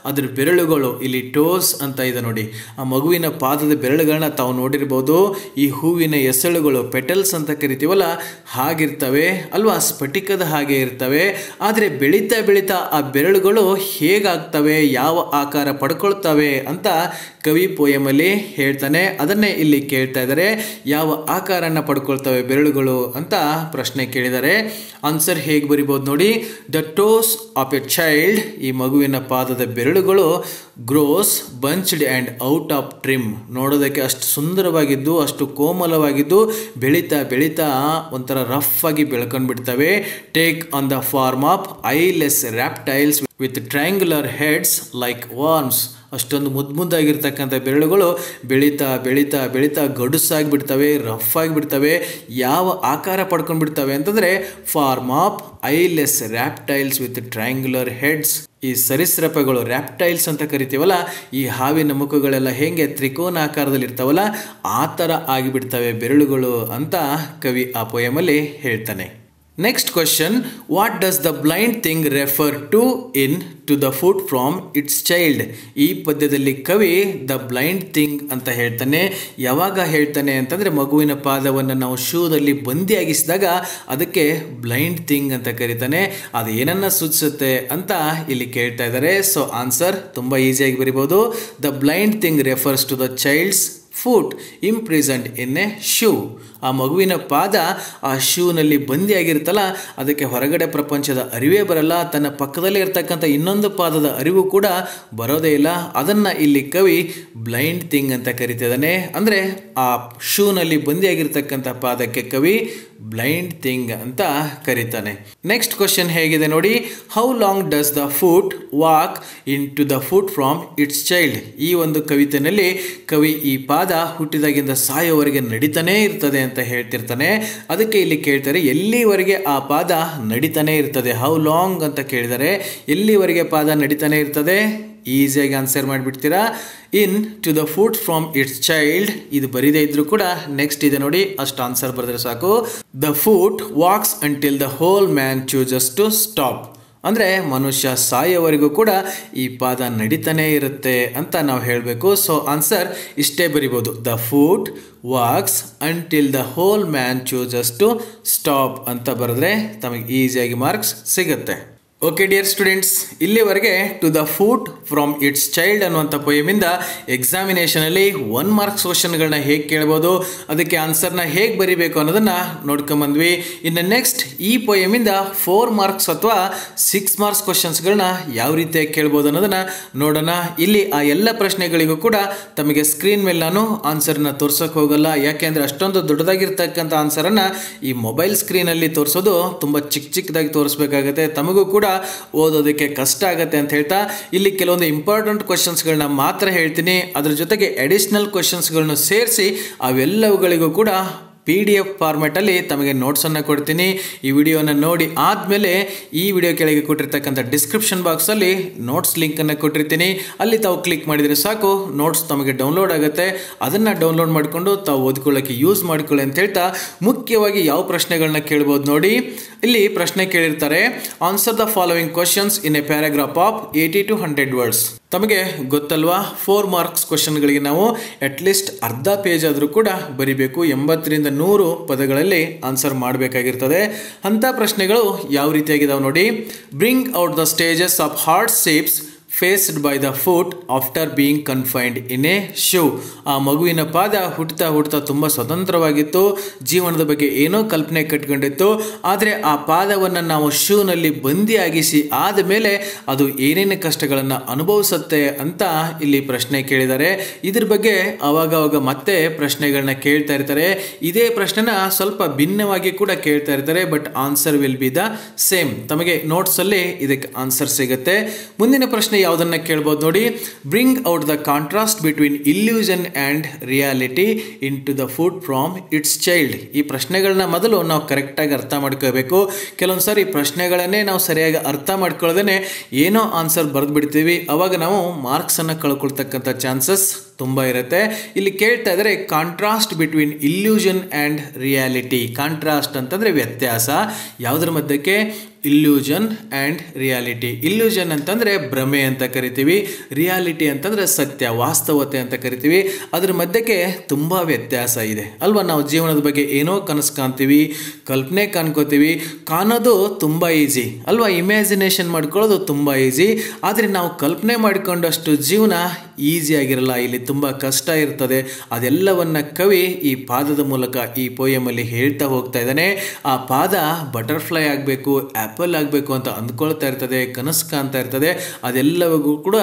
ಅದ್ರ ಬೆರಳುಗಳು, ಇಲ್ಲಿ ಟೋಸ್ ಅಂತ ಇದೆ ನೋಡಿ, ಆ ಮಗುವಿನ ಪಾದದ ಬೆರಳುಗಳನ್ನ ತಾವು ನೋಡಿರ್ಬೋದು. ಈ ಹೂವಿನ ಎಸಳುಗಳು, ಪೆಟಲ್ಸ್ ಅಂತ ಕರಿತೀವಲ್ಲ, ಹಾಗಿರ್ತವೆ ಅಲ್ವಾ, ಸ್ಫಟಿಕದ ಹಾಗೆ ಇರ್ತವೆ. ಆದರೆ ಬೆಳೀತಾ ಬೆಳೀತಾ ಆ ಬೆರಳುಗಳು ಹೇಗಾಗ್ತವೆ, ಯಾವ ಆಕಾರ ಪಡ್ಕೊಳ್ತವೆ ಅಂತ ಕವಿ ಪೋಯಮಲ್ಲಿ ಹೇಳ್ತಾನೆ. ಅದನ್ನೇ ಇಲ್ಲಿ ಕೇಳ್ತಾ ಇದ್ದಾರೆ. ಯಾವ ಆಕಾರನ ಪಡ್ಕೊಳ್ತವೆ ಬೆರಳುಗಳು ಅಂತ ಪ್ರಶ್ನೆ ಕೇಳಿದ್ದಾರೆ. ಆನ್ಸರ್ ಹೇಗೆ ಬರಿಬೋದು ನೋಡಿ. The toes of a child, ಈ ಮಗುವಿನ ಪಾದದ ಬೆರಳುಗಳು, grows bunched and out of trim. ನೋಡೋದಕ್ಕೆ ಅಷ್ಟು ಸುಂದರವಾಗಿದ್ದು, ಅಷ್ಟು ಕೋಮಲವಾಗಿದ್ದು, ಬೆಳೀತಾ ಬೆಳೀತಾ ಒಂಥರ ರಫ್ ಆಗಿ ಬೆಳ್ಕೊಂಡು ಬಿಡ್ತವೆ. Take on the form of eyeless reptiles with triangular heads like worms. ಅಷ್ಟೊಂದು ಮುದ್ದಾಗಿರ್ತಕ್ಕಂಥ ಬೆರಳುಗಳು ಬೆಳೀತಾ ಬೆಳೀತಾ ಬೆಳೀತಾ ಗಡುಸಾಗಿಬಿಡ್ತವೆ, ರಫ್ ಆಗಿಬಿಡ್ತವೆ. ಯಾವ ಆಕಾರ ಪಡ್ಕೊಂಡ್ಬಿಡ್ತವೆ ಅಂತಂದರೆ form of eyeless reptiles with triangular heads. ಈ ಸರೀಸೃಪಗಳು, ರ್ಯಾಪ್ಟೈಲ್ಸ್ ಅಂತ ಕರಿತೀವಲ್ಲ, ಈ ಹಾವಿನ ಮುಖಗಳೆಲ್ಲ ಹೇಗೆ ತ್ರಿಕೋನ ಆಕಾರದಲ್ಲಿ ಇರ್ತಾವಲ್ಲ, ಆ ಥರ ಆಗಿಬಿಡ್ತವೆ ಬೆರಳುಗಳು ಅಂತ ಕವಿ ಆ ಪೋಯಮಲ್ಲಿ ಹೇಳ್ತಾನೆ. Next question. What does the blind thing refer to in to the foot from its child? ಈ ಪದ್ಯದಲ್ಲಿ ಕವಿ ದ ಬ್ಲೈಂಡ್ ಥಿಂಗ್ ಅಂತ ಹೇಳ್ತಾನೆ. ಯಾವಾಗ ಹೇಳ್ತಾನೆ ಅಂತಂದರೆ, ಮಗುವಿನ ಪಾದವನ್ನು ನಾವು ಶೂದಲ್ಲಿ ಬಂದಿಯಾಗಿಸಿದಾಗ ಅದಕ್ಕೆ ಬ್ಲೈಂಡ್ ಥಿಂಗ್ ಅಂತ ಕರೀತಾನೆ. ಅದು ಏನನ್ನ ಸೂಚಿಸುತ್ತೆ ಅಂತ ಇಲ್ಲಿ ಕೇಳ್ತಾ ಇದ್ದಾರೆ. ಸೊ ಆನ್ಸರ್ ತುಂಬ ಈಸಿಯಾಗಿ ಬರಿಬೋದು. The blind thing refers to the child's foot imprisoned in a shoe. ಆ ಮಗುವಿನ ಪಾದ ಆ ಶೂನಲ್ಲಿ ಬಂದಿಯಾಗಿರುತ್ತಲ್ಲ, ಅದಕ್ಕೆ ಹೊರಗಡೆ ಪ್ರಪಂಚದ ಅರಿವೇ ಬರಲ್ಲ, ತನ್ನ ಪಕ್ಕದಲ್ಲೇ ಇರ್ತಕ್ಕಂಥ ಇನ್ನೊಂದು ಪಾದದ ಅರಿವು ಕೂಡ ಬರೋದೇ ಇಲ್ಲ. ಅದನ್ನು ಇಲ್ಲಿ ಕವಿ ಬ್ಲೈಂಡ್ ಥಿಂಗ್ ಅಂತ ಕರಿತಿದ್ದಾನೆ. ಅಂದರೆ ಆ ಶೂನಲ್ಲಿ ಬಂದಿಯಾಗಿರ್ತಕ್ಕಂಥ ಪಾದಕ್ಕೆ ಕವಿ ಬ್ಲೈಂಡ್ ಥಿಂಗ್ ಅಂತ ಕರೀತಾನೆ. ನೆಕ್ಸ್ಟ್ ಕ್ವಶನ್ ಹೇಗಿದೆ ನೋಡಿ. How long does the foot walk in to the foot from its child? ಈ ಒಂದು ಕವಿತೆಯಲ್ಲಿ ಕವಿ ಈ ಪಾದ ಹುಟ್ಟಿದಾಗಿಂದ ಸಾಯೋವರೆಗೆ ನಡಿತಾನೇ ಇರ್ತದೆ ಅಂತ ಹೇಳ್ತಿರ್ತಾನೆ. ಅದಕ್ಕೆ ಇಲ್ಲಿ ಕೇಳ್ತಾರೆ, ಎಲ್ಲಿವರೆಗೆ ಆ ಪಾದ ನಡಿತಾನೆ ಇರ್ತದೆ? ಹೌ ಲಾಂಗ್ ಅಂತ ಕೇಳಿದರೆ ಎಲ್ಲಿವರೆಗೆ ಪಾದ ನಡಿತಾನೆ ಇರ್ತದೆ? ಈಸಿಯಾಗಿ ಆನ್ಸರ್ ಮಾಡಿಬಿಡ್ತೀರಾ. In to the foot from its child. ಇದು ಬರೀದೇ ಇದ್ರೂ ಕೂಡ ನೆಕ್ಸ್ಟ್ ಇದೆ ನೋಡಿ, ಅಷ್ಟು ಆನ್ಸರ್ ಬರೆದ್ರೆ ಸಾಕು. The foot walks until the whole man chooses to stop. ಅಂದರೆ ಮನುಷ್ಯ ಸಾಯೋವರೆಗೂ ಕೂಡ ಈ ಪಾದ ನಡೀತಾನೇ ಇರುತ್ತೆ ಅಂತ ನಾವು ಹೇಳಬೇಕು. ಸೊ ಆನ್ಸರ್ ಇಷ್ಟೇ ಬರಿಬೋದು, the foot walks until the whole man chooses to stop ಅಂತ ಬರೆದ್ರೆ ತಮಗೆ ಈಸಿಯಾಗಿ ಮಾರ್ಕ್ಸ್ ಸಿಗುತ್ತೆ. ಓಕೆ ಡಿಯರ್ ಸ್ಟೂಡೆಂಟ್ಸ್, ಇಲ್ಲಿವರೆಗೆ to the foot from its child ಅನ್ನುವಂಥ ಪೊಯಮಿಂದ ಎಕ್ಸಾಮಿನೇಷನಲ್ಲಿ 1 ಮಾರ್ಕ್ಸ್ ಕ್ವಶನ್ಗಳನ್ನ ಹೇಗೆ ಕೇಳ್ಬೋದು, ಅದಕ್ಕೆ ಆನ್ಸರ್ನ ಹೇಗೆ ಬರಿಬೇಕು ಅನ್ನೋದನ್ನು ನೋಡ್ಕೊಂಬಂದ್ವಿ. ಇನ್ನು ನೆಕ್ಸ್ಟ್ ಈ ಪೊಯಮಿಂದ 4 ಮಾರ್ಕ್ಸ್ ಅಥವಾ 6 ಮಾರ್ಕ್ಸ್ ಕ್ವಶನ್ಸ್ಗಳನ್ನ ಯಾವ ರೀತಿಯಾಗಿ ಕೇಳ್ಬೋದು ಅನ್ನೋದನ್ನು ನೋಡೋಣ. ಇಲ್ಲಿ ಆ ಎಲ್ಲ ಪ್ರಶ್ನೆಗಳಿಗೂ ಕೂಡ ತಮಗೆ ಸ್ಕ್ರೀನ್ ಮೇಲೆ ನಾನು ಆನ್ಸರ್ನ ತೋರ್ಸೋಕೆ ಹೋಗಲ್ಲ, ಯಾಕೆಂದರೆ ಅಷ್ಟೊಂದು ದೊಡ್ಡದಾಗಿರ್ತಕ್ಕಂಥ ಆನ್ಸರನ್ನು ಈ ಮೊಬೈಲ್ ಸ್ಕ್ರೀನಲ್ಲಿ ತೋರಿಸೋದು ತುಂಬ ಚಿಕ್ಕದಾಗಿ ತೋರಿಸ್ಬೇಕಾಗತ್ತೆ, ತಮಗೂ ಕೂಡ ಓದೋದಕ್ಕೆ ಕಷ್ಟ ಆಗುತ್ತೆ ಅಂತ ಹೇಳ್ತಾ ಇಲ್ಲಿ ಕೆಲವೊಂದು ಇಂಪಾರ್ಟೆಂಟ್ ಕ್ವಶನ್ಸ್ಗಳನ್ನ ಮಾತ್ರ ಹೇಳ್ತೀನಿ. ಅದ್ರ ಜೊತೆಗೆ ಅಡಿಷನಲ್ ಕ್ವಶನ್ಸ್ಗಳನ್ನು ಸೇರಿಸಿ ಅವೆಲ್ಲವುಗಳಿಗೂ ಕೂಡ PDF ಫಾರ್ಮ್ಯಾಟಲ್ಲಿ ತಮಗೆ ನೋಟ್ಸನ್ನು ಕೊಡ್ತೀನಿ. ಈ ವಿಡಿಯೋನ ನೋಡಿ ಆದಮೇಲೆ ಈ ವಿಡಿಯೋ ಕೆಳಗೆ ಕೊಟ್ಟಿರ್ತಕ್ಕಂಥ ಡಿಸ್ಕ್ರಿಪ್ಷನ್ ಬಾಕ್ಸಲ್ಲಿ ನೋಟ್ಸ್ ಲಿಂಕನ್ನು ಕೊಟ್ಟಿರ್ತೀನಿ, ಅಲ್ಲಿ ತಾವು ಕ್ಲಿಕ್ ಮಾಡಿದರೆ ಸಾಕು ನೋಟ್ಸ್ ತಮಗೆ ಡೌನ್ಲೋಡ್ ಆಗುತ್ತೆ. ಅದನ್ನು ಡೌನ್ಲೋಡ್ ಮಾಡಿಕೊಂಡು ತಾವು ಓದ್ಕೊಳ್ಳೋಕ್ಕೆ ಯೂಸ್ ಮಾಡಿಕೊಳ್ಳಿ ಅಂತ ಹೇಳ್ತಾ ಮುಖ್ಯವಾಗಿ ಯಾವ ಪ್ರಶ್ನೆಗಳನ್ನ ಕೇಳ್ಬೋದು ನೋಡಿ. ಇಲ್ಲಿ ಪ್ರಶ್ನೆ ಕೇಳಿರ್ತಾರೆ, answer the following questions in a paragraph of 80 to 100 words. ತಮಗೆ ಗೊತ್ತಲ್ವಾ 4 ಮಾರ್ಕ್ಸ್ ಕ್ವಶನ್ಗಳಿಗೆ ನಾವು ಅಟ್ಲೀಸ್ಟ್ ಅರ್ಧ ಪೇಜ್ ಆದರೂ ಕೂಡ ಬರಿಬೇಕು, 80ರಿಂದ 100 ಪದಗಳಲ್ಲಿ ಆನ್ಸರ್ ಮಾಡಬೇಕಾಗಿರ್ತದೆ. ಅಂಥ ಪ್ರಶ್ನೆಗಳು ಯಾವ ರೀತಿಯಾಗಿದ್ದಾವೆ ನೋಡಿ. Bring out the stages of heart shapes faced by the foot after being confined in a shoe. ಆ ಮಗುವಿನ ಪಾದ ಹುಟ್ತಾ ತುಂಬ ಸ್ವತಂತ್ರವಾಗಿತ್ತು, ಜೀವನದ ಬಗ್ಗೆ ಏನೋ ಕಲ್ಪನೆ ಕಟ್ಕೊಂಡಿತ್ತು, ಆದರೆ ಆ ಪಾದವನ್ನು ನಾವು ಶೂನಲ್ಲಿ ಬಂದಿಯಾಗಿಸಿ ಆದ ಮೇಲೆ ಅದು ಏನೇನು ಕಷ್ಟಗಳನ್ನು ಅನುಭವಿಸುತ್ತೆ ಅಂತ ಇಲ್ಲಿ ಪ್ರಶ್ನೆ ಕೇಳಿದ್ದಾರೆ. ಇದ್ರ ಬಗ್ಗೆ ಅವಾಗವಾಗ ಮತ್ತೆ ಪ್ರಶ್ನೆಗಳನ್ನ ಕೇಳ್ತಾ ಇರ್ತಾರೆ. ಇದೇ ಪ್ರಶ್ನೆನ ಸ್ವಲ್ಪ ಭಿನ್ನವಾಗಿ ಕೂಡ ಕೇಳ್ತಾ ಇರ್ತಾರೆ, but answer will be the same. ತಮಗೆ ನೋಟ್ಸಲ್ಲಿ ಇದಕ್ಕೆ ಆನ್ಸರ್ ಸಿಗುತ್ತೆ. ಮುಂದಿನ ಪ್ರಶ್ನೆ ಯಾವುದನ್ನ ಕೇಳ್ಬೋದು ನೋಡಿ. Bring out the contrast between illusion and reality in to the foot from its child. ಈ ಪ್ರಶ್ನೆಗಳನ್ನ ಮೊದಲು ನಾವು ಕರೆಕ್ಟಾಗಿ ಅರ್ಥ ಮಾಡ್ಕೋಬೇಕು. ಕೆಲವೊಂದು ಸಾರಿ ಪ್ರಶ್ನೆಗಳನ್ನೇ ನಾವು ಸರಿಯಾಗಿ ಅರ್ಥ ಮಾಡ್ಕೊಳ್ಳೋದೇ ಏನೋ ಆನ್ಸರ್ ಬರೆದು ಬಿಡ್ತೀವಿ, ಅವಾಗ ನಾವು ಮಾರ್ಕ್ಸನ್ನು ಕಳ್ಕೊಳ್ತಕ್ಕಂಥ ಚಾನ್ಸಸ್ ತುಂಬ ಇರುತ್ತೆ. ಇಲ್ಲಿ ಕೇಳ್ತಾ ಇದ್ದಾರೆ contrast between illusion and reality. Contrast ಅಂತಂದರೆ ವ್ಯತ್ಯಾಸ, ಯಾವುದ್ರ ಮಧ್ಯಕ್ಕೆ? Illusion and reality. ಇಲ್ಯೂಷನ್ ಅಂತಂದರೆ ಭ್ರಮೆ ಅಂತ ಕರಿತೀವಿ, ರಿಯಾಲಿಟಿ ಅಂತಂದರೆ ಸತ್ಯ, ವಾಸ್ತವತೆ ಅಂತ ಕರಿತೀವಿ. ಅದ್ರ ಮಧ್ಯಕ್ಕೆ ತುಂಬ ವ್ಯತ್ಯಾಸ ಇದೆ ಅಲ್ವಾ. ನಾವು ಜೀವನದ ಬಗ್ಗೆ ಏನೋ ಕನಸು ಕಾಣ್ತೀವಿ, ಕಲ್ಪನೆ ಕಾಣ್ಕೋತೀವಿ, ಕಾಣೋದು ತುಂಬ ಈಸಿ ಅಲ್ವಾ, ಇಮ್ಯಾಜಿನೇಷನ್ ಮಾಡ್ಕೊಳ್ಳೋದು ತುಂಬ ಈಸಿ. ಆದರೆ ನಾವು ಕಲ್ಪನೆ ಮಾಡಿಕೊಂಡಷ್ಟು ಜೀವನ ಈಸಿಯಾಗಿರಲ್ಲ, ಇಲ್ಲಿ ತುಂಬ ಕಷ್ಟ ಇರ್ತದೆ. ಅದೆಲ್ಲವನ್ನ ಕವಿ ಈ ಪಾದದ ಮೂಲಕ ಈ ಪೋಯಮಲ್ಲಿ ಹೇಳ್ತಾ ಹೋಗ್ತಾ ಇದ್ದಾನೆ. ಆ ಪಾದ ಬಟರ್ಫ್ಲೈ ಆಗಬೇಕು, ಆ್ಯಪಲ್ ಆಗಬೇಕು ಅಂತ ಅಂದ್ಕೊಳ್ತಾ ಇರ್ತದೆ, ಕನಸು ಕಾಣ್ತಾ ಇರ್ತದೆ. ಅದೆಲ್ಲವೂ ಕೂಡ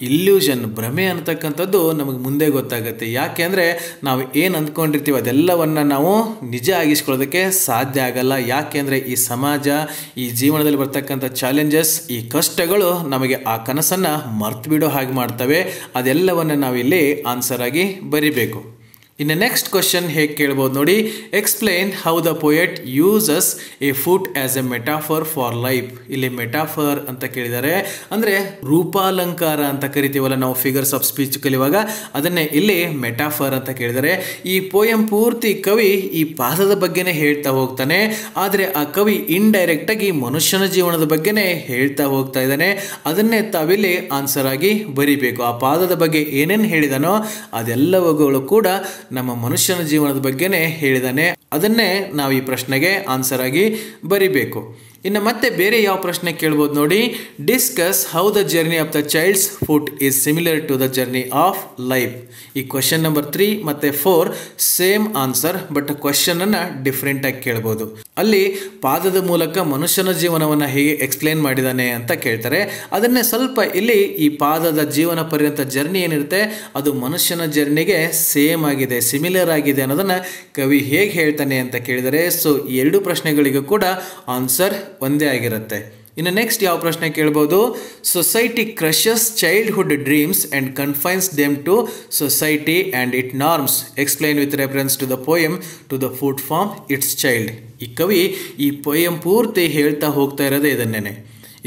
ಇಲ್ಯೂಷನ್, ಭ್ರಮೆ ಅಂತಕ್ಕಂಥದ್ದು ನಮಗೆ ಮುಂದೆ ಗೊತ್ತಾಗುತ್ತೆ. ಯಾಕೆ ಅಂದರೆ ನಾವು ಏನು ಅಂದ್ಕೊಂಡಿರ್ತೀವಿ ಅದೆಲ್ಲವನ್ನು ನಾವು ನಿಜ ಆಗಿಸ್ಕೊಳ್ಳೋದಕ್ಕೆ ಸಾಧ್ಯ ಆಗಲ್ಲ. ಯಾಕೆ ಅಂದರೆ ಈ ಸಮಾಜ, ಈ ಜೀವನದಲ್ಲಿ ಬರ್ತಕ್ಕಂಥ ಚಾಲೆಂಜಸ್, ಈ ಕಷ್ಟಗಳು ನಮಗೆ ಆ ಕನಸನ್ನು ಮರ್ತು ಬಿಡೋ ಹಾಗೆ ಮಾಡ್ತವೆ. ಅದೆಲ್ಲವನ್ನು ನಾವಿಲ್ಲಿ ಆನ್ಸರ್ ಆಗಿ ಬರಿಬೇಕು. ಇನ್ನು ನೆಕ್ಸ್ಟ್ ಕ್ವಶನ್ ಹೇಗೆ ಕೇಳ್ಬೋದು ನೋಡಿ. Explain how the poet uses A foot as A metaphor for life. ಇಲ್ಲಿ ಮೆಟಾಫರ್ ಅಂತ ಕೇಳಿದ್ದಾರೆ, ಅಂದರೆ ರೂಪಾಲಂಕಾರ ಅಂತ ಕರಿತೀವಲ್ಲ ನಾವು ಫಿಗರ್ಸ್ ಆಫ್ ಸ್ಪೀಚ್ ಕಲಿಯುವಾಗ, ಅದನ್ನೇ ಇಲ್ಲಿ ಮೆಟಾಫರ್ ಅಂತ ಕೇಳಿದ್ದಾರೆ. ಈ ಪೋಯಂ ಪೂರ್ತಿ ಕವಿ ಈ ಪಾದದ ಬಗ್ಗೆನೇ ಹೇಳ್ತಾ ಹೋಗ್ತಾನೆ, ಆದರೆ ಆ ಕವಿ ಇಂಡೈರೆಕ್ಟಾಗಿ ಮನುಷ್ಯನ ಜೀವನದ ಬಗ್ಗೆನೇ ಹೇಳ್ತಾ ಹೋಗ್ತಾ ಇದ್ದಾನೆ. ಅದನ್ನೇ ತಾವಿಲ್ಲಿ ಆನ್ಸರ್ ಆಗಿ ಬರಿಬೇಕು. ಆ ಪಾದದ ಬಗ್ಗೆ ಏನೇನು ಹೇಳಿದಾನೋ ಅದೆಲ್ಲವುಗಳು ಕೂಡ ನಮ್ಮ ಮನುಷ್ಯನ ಜೀವನದ ಬಗ್ಗೆನೇ ಹೇಳಿದಾನೆ. ಅದನ್ನೇ ನಾವು ಈ ಪ್ರಶ್ನೆಗೆ ಆನ್ಸರ್ ಆಗಿ ಬರಿಬೇಕು. ಇನ್ನು ಮತ್ತೆ ಬೇರೆ ಯಾವ ಪ್ರಶ್ನೆ ಕೇಳ್ಬೋದು ನೋಡಿ. Discuss how the journey of the child's foot is similar to the journey of life. ಈ ಕ್ವಶನ್ ನಂಬರ್ 3 ಮತ್ತು 4 ಸೇಮ್ ಆನ್ಸರ್, ಬಟ್ ಕ್ವಶನನ್ನು ಡಿಫ್ರೆಂಟಾಗಿ ಕೇಳ್ಬೋದು. ಅಲ್ಲಿ ಪಾದದ ಮೂಲಕ ಮನುಷ್ಯನ ಜೀವನವನ್ನು ಹೇಗೆ ಎಕ್ಸ್ಪ್ಲೇನ್ ಮಾಡಿದ್ದಾನೆ ಅಂತ ಕೇಳ್ತಾರೆ. ಅದನ್ನೇ ಸ್ವಲ್ಪ ಇಲ್ಲಿ ಈ ಪಾದದ ಜೀವನ ಪರ್ಯಂತ ಜರ್ನಿ ಏನಿರುತ್ತೆ ಅದು ಮನುಷ್ಯನ ಜರ್ನಿಗೆ ಸೇಮ್ ಆಗಿದೆ, ಸಿಮಿಲರ್ ಆಗಿದೆ ಅನ್ನೋದನ್ನು ಕವಿ ಹೇಗೆ ಹೇಳ್ತಾನೆ ಅಂತ ಕೇಳಿದರೆ. ಸೊ ಈ 2 ಪ್ರಶ್ನೆಗಳಿಗೂ ಕೂಡ ಆನ್ಸರ್ ಒಂದೇ ಆಗಿರುತ್ತೆ. ಇನ್ನು ನೆಕ್ಸ್ಟ್ ಯಾವ ಪ್ರಶ್ನೆ ಕೇಳ್ಬೋದು. Society crushes childhood dreams and confines them to society and it norms. Explain with reference to the poem to the foot from its child. ಈ ಕವಿ ಈ ಪೋಯಮ್ ಪೂರ್ತಿ ಹೇಳ್ತಾ ಹೋಗ್ತಾ ಇರೋದೇ ಇದನ್ನೇ.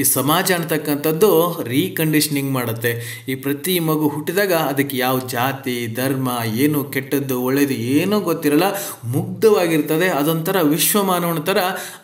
ಈ ಸಮಾಜ ಅಂತಕ್ಕಂಥದ್ದು ರೀಕಂಡೀಷನಿಂಗ್ ಮಾಡುತ್ತೆ. ಈ ಪ್ರತಿ ಮಗು ಹುಟ್ಟಿದಾಗ ಅದಕ್ಕೆ ಯಾವ ಜಾತಿ ಧರ್ಮ ಏನು ಕೆಟ್ಟದ್ದು ಒಳ್ಳೆಯದು ಏನೂ ಗೊತ್ತಿರಲ್ಲ, ಮುಗ್ಧವಾಗಿರ್ತದೆ. ಅದೊಂಥರ ವಿಶ್ವಮಾನವನ ಥರ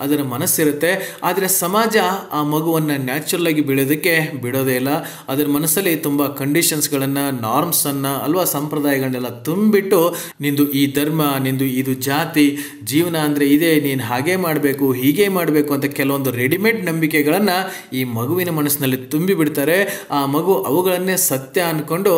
ಅದರ ಮನಸ್ಸಿರುತ್ತೆ. ಆದರೆ ಸಮಾಜ ಆ ಮಗುವನ್ನು ನ್ಯಾಚುರಲ್ ಆಗಿ ಬೆಳೆಯೋದಕ್ಕೆ ಬಿಡೋದೇ ಇಲ್ಲ. ಅದರ ಮನಸ್ಸಲ್ಲಿ ತುಂಬ ಕಂಡೀಷನ್ಸ್ಗಳನ್ನು, ನಾರ್ಮ್ಸನ್ನು ಅಲ್ವಾ, ಸಂಪ್ರದಾಯಗಳನ್ನೆಲ್ಲ ತುಂಬಿಟ್ಟು ನಿಂದು ಈ ಧರ್ಮ, ನಿಂದು ಇದು ಜಾತಿ, ಜೀವನ ಅಂದರೆ ಇದೆ, ನೀನು ಹಾಗೆ ಮಾಡಬೇಕು ಹೀಗೆ ಮಾಡಬೇಕು ಅಂತ ಕೆಲವೊಂದು ರೆಡಿಮೇಡ್ ನಂಬಿಕೆಗಳನ್ನು ಈ ಮಗುವಿನ ಮನಸ್ಸಿನಲ್ಲಿ ತುಂಬಿ ಬಿಡ್ತಾರೆ. ಆ ಮಗು ಅವುಗಳನ್ನೇ ಸತ್ಯ ಅಂದ್ಕೊಂಡು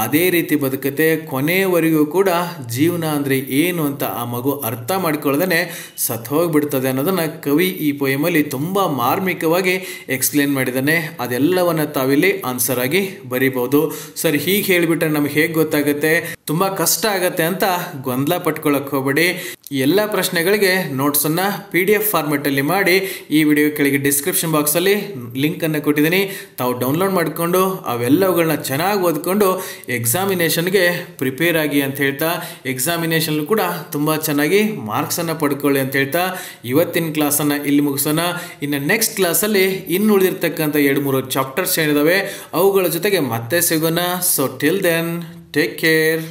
ಅದೇ ರೀತಿ ಬದುಕುತ್ತೆ. ಕೊನೆಯವರೆಗೂ ಕೂಡ ಜೀವನ ಅಂದರೆ ಏನು ಅಂತ ಆ ಮಗು ಅರ್ಥ ಮಾಡ್ಕೊಳ್ಳೋದೇ ಸತ್ತು ಹೋಗಿಬಿಡ್ತದೆ ಅನ್ನೋದನ್ನು ಕವಿ ಈ ಪೊಯಮಲ್ಲಿ ತುಂಬ ಮಾರ್ಮಿಕವಾಗಿ ಎಕ್ಸ್ಪ್ಲೇನ್ ಮಾಡಿದ್ದಾನೆ. ಅದೆಲ್ಲವನ್ನ ತಾವಿಲ್ಲಿ ಆನ್ಸರ್ ಆಗಿ ಬರಿಬೋದು. ಸರ್, ಹೀಗೆ ಹೇಳಿಬಿಟ್ರೆ ನಮಗೆ ಹೇಗೆ ಗೊತ್ತಾಗುತ್ತೆ, ತುಂಬ ಕಷ್ಟ ಆಗತ್ತೆ ಅಂತ ಗೊಂದಲ ಪಟ್ಕೊಳ್ಳೋಕೆ ಹೋಗಬೇಡಿ. ಈ ಎಲ್ಲ ಪ್ರಶ್ನೆಗಳಿಗೆ ನೋಟ್ಸನ್ನು PDF ಫಾರ್ಮೆಟಲ್ಲಿ ಮಾಡಿ ಈ ವಿಡಿಯೋ ಕೆಳಗೆ ಡಿಸ್ಕ್ರಿಪ್ಷನ್ ಬಾಕ್ಸಲ್ಲಿ ಲಿಂಕನ್ನು ಕೊಟ್ಟಿದ್ದೀನಿ. ತಾವು ಡೌನ್ಲೋಡ್ ಮಾಡಿಕೊಂಡು ಅವೆಲ್ಲವುಗಳನ್ನ ಚೆನ್ನಾಗಿ ಓದ್ಕೊಂಡು ಎಕ್ಸಾಮಿನೇಷನ್ಗೆ ಪ್ರಿಪೇರ್ ಆಗಿ ಅಂತ ಹೇಳ್ತಾ, ಎಕ್ಸಾಮಿನೇಷನ್ ಕೂಡ ತುಂಬ ಚೆನ್ನಾಗಿ ಮಾರ್ಕ್ಸನ್ನು ಪಡ್ಕೊಳ್ಳಿ ಅಂತ ಹೇಳ್ತಾ ಇವತ್ತಿನ ಕ್ಲಾಸನ್ನು ಇಲ್ಲಿ ಮುಗಿಸೋಣ. ಇನ್ನು ನೆಕ್ಸ್ಟ್ ಕ್ಲಾಸಲ್ಲಿ ಇನ್ನು ಉಳಿದಿರ್ತಕ್ಕಂಥ 2-3 ಚಾಪ್ಟರ್ಸ್ ಏನಿದಾವೆ ಅವುಗಳ ಜೊತೆಗೆ ಮತ್ತೆ ಸಿಗೋಣ. So till then take care.